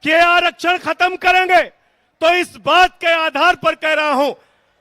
कि आरक्षण खत्म करेंगे, तो इस बात के आधार पर कह रहा हूं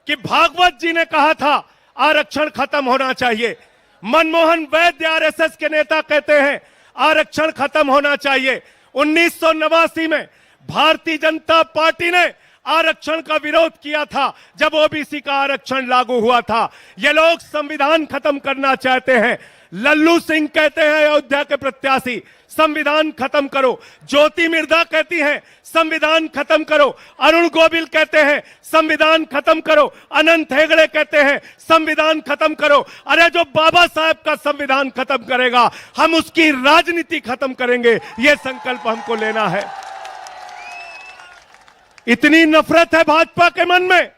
कि भागवत जी ने कहा था आरक्षण खत्म होना चाहिए। मनमोहन वैद्य आरएसएस के नेता कहते हैं आरक्षण खत्म होना चाहिए। 1989 में भारतीय जनता पार्टी ने आरक्षण का विरोध किया था जब ओबीसी का आरक्षण लागू हुआ था। ये लोग संविधान खत्म करना चाहते हैं। लल्लू सिंह कहते हैं अयोध्या के प्रत्याशी संविधान खत्म करो। ज्योति मिर्धा कहती हैं संविधान खत्म करो। अरुण गोविल कहते हैं संविधान खत्म करो। अनंत हेगड़े कहते हैं संविधान खत्म करो। अरे जो बाबा साहब का संविधान खत्म करेगा हम उसकी राजनीति खत्म करेंगे, यह संकल्प हमको लेना है। इतनी नफरत है भाजपा के मन में,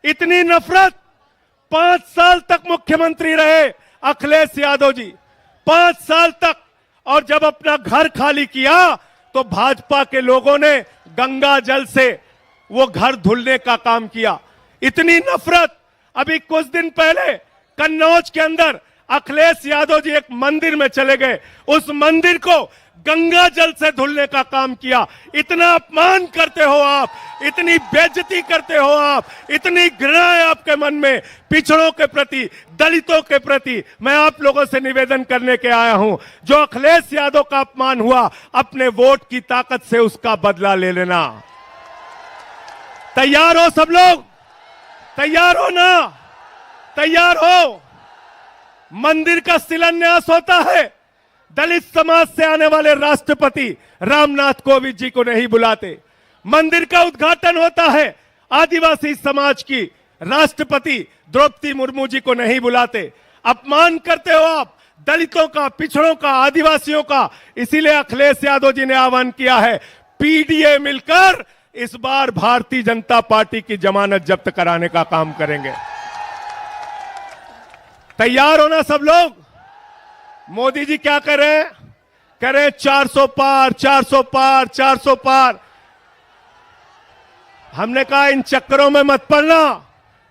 इतनी नफरत। 5 साल तक मुख्यमंत्री रहे अखिलेश यादव जी, 5 साल तक। और जब अपना घर खाली किया तो भाजपा के लोगों ने गंगा जल से वो घर धुलने का काम किया। इतनी नफरत। अभी कुछ दिन पहले कन्नौज के अंदर अखिलेश यादव जी एक मंदिर में चले गए, उस मंदिर को गंगा जल से धुलने का काम किया। इतना अपमान करते हो आप, इतनी बेइज्जती करते हो आप, इतनी घृणा है आपके मन में पिछड़ों के प्रति, दलितों के प्रति। मैं आप लोगों से निवेदन करने के आया हूं, जो अखिलेश यादव का अपमान हुआ, अपने वोट की ताकत से उसका बदला ले लेना। तैयार हो सब लोग? तैयार हो ना? तैयार हो? मंदिर का शिलान्यास होता है, दलित समाज से आने वाले राष्ट्रपति रामनाथ कोविंद जी को नहीं बुलाते। मंदिर का उद्घाटन होता है, आदिवासी समाज की राष्ट्रपति द्रौपदी मुर्मू जी को नहीं बुलाते। अपमान करते हो आप दलितों का, पिछड़ों का, आदिवासियों का। इसीलिए अखिलेश यादव जी ने आह्वान किया है पीडीए मिलकर इस बार भारतीय जनता पार्टी की जमानत जब्त कराने का काम करेंगे। तैयार हो ना सब लोग? मोदी जी क्या कर रहे हैं? कह रहे हैं 400 पार, 400 पार, 400 पार। हमने कहा इन चक्करों में मत पड़ना,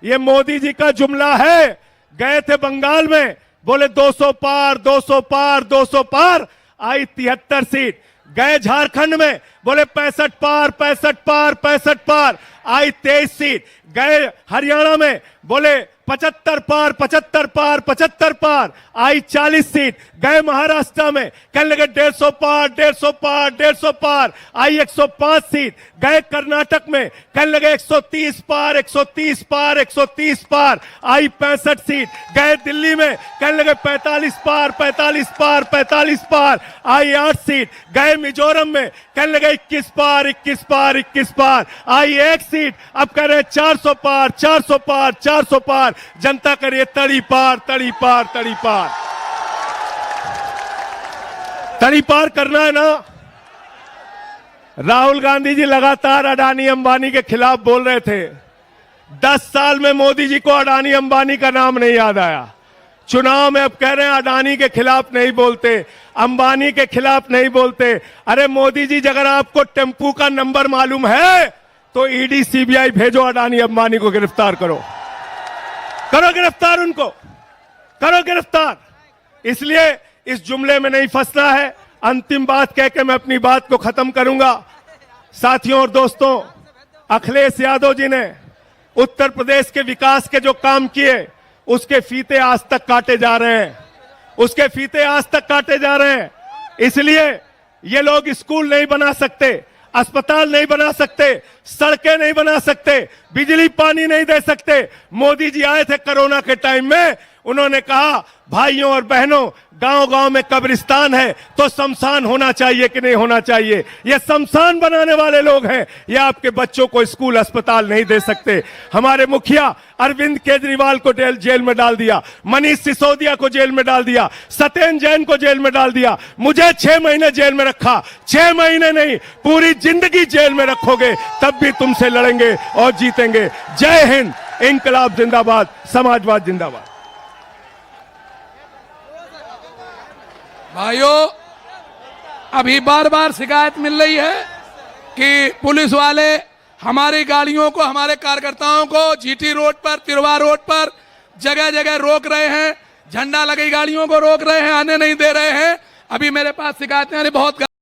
ये मोदी जी का जुमला है। गए थे बंगाल में, बोले 200 पार, 200 पार, 200 पार, आई 73 सीट। गए झारखंड में, बोले 65 पार, 65 पार, 65 पार, आई 23 सीट। गए हरियाणा में, बोले 75 पार, 75 पार, 75 पार, आई 40 सीट। गए महाराष्ट्र में, कहने लगे 150 पार, 150 पार, 150 पार, आई 105 सीट। गए कर्नाटक में, कहने लगे 130 पार, 130 पार, 130 पार, आई 65 सीट। गए दिल्ली में, कहने लगे 45 पार, 45 पार, 45 पार, आई 8 सीट। गए मिजोरम में, कहने लगे 21 पार, 21 पार, 21 पार, आई 1 सीट। अब कह रहे हैं 400 पार, 400 पार, 400 पार। जनता करिए तड़ी पार, तड़ी पार, तड़ी पार। तड़ी पार करना है ना? राहुल गांधी जी लगातार अडानी अंबानी के खिलाफ बोल रहे थे। 10 साल में मोदी जी को अडानी अंबानी का नाम नहीं याद आया। चुनाव में अब कह रहे हैं अडानी के खिलाफ नहीं बोलते, अंबानी के खिलाफ नहीं बोलते। अरे मोदी जी, अगर आपको टेम्पू का नंबर मालूम है तो ईडी सीबीआई भेजो, अडानी अंबानी को गिरफ्तार करो, करो गिरफ्तार, उनको करो गिरफ्तार। इसलिए इस जुमले में नहीं फंसना है। अंतिम बात कह के मैं अपनी बात को खत्म करूंगा। साथियों और दोस्तों, अखिलेश यादव जी ने उत्तर प्रदेश के विकास के जो काम किए उसके फीते आज तक काटे जा रहे हैं, उसके फीते आज तक काटे जा रहे हैं। इसलिए ये लोग स्कूल नहीं बना सकते, अस्पताल नहीं बना सकते, सड़कें नहीं बना सकते, बिजली पानी नहीं दे सकते। मोदी जी आए थे कोरोना के टाइम में, उन्होंने कहा भाइयों और बहनों, गांव-गांव में कब्रिस्तान है तो शमशान होना चाहिए कि नहीं होना चाहिए? ये शमशान बनाने वाले लोग हैं। ये आपके बच्चों को स्कूल अस्पताल नहीं दे सकते। हमारे मुखिया अरविंद केजरीवाल को जेल में डाल दिया, मनीष सिसोदिया को जेल में डाल दिया, सत्येंद्र जैन को जेल में डाल दिया, मुझे 6 महीने जेल में रखा। 6 महीने नहीं, पूरी जिंदगी जेल में रखोगे तब भी तुमसे लड़ेंगे और जीतेंगे। जय हिंद, इंकलाब जिंदाबाद, समाजवाद जिंदाबाद। भाइयों, अभी बार बार शिकायत मिल रही है कि पुलिस वाले हमारी गाड़ियों को, हमारे कार्यकर्ताओं को जीटी रोड पर, तिरवा रोड पर जगह जगह रोक रहे हैं, झंडा लगी गाड़ियों को रोक रहे हैं, आने नहीं दे रहे हैं। अभी मेरे पास शिकायतें आ रही, बहुत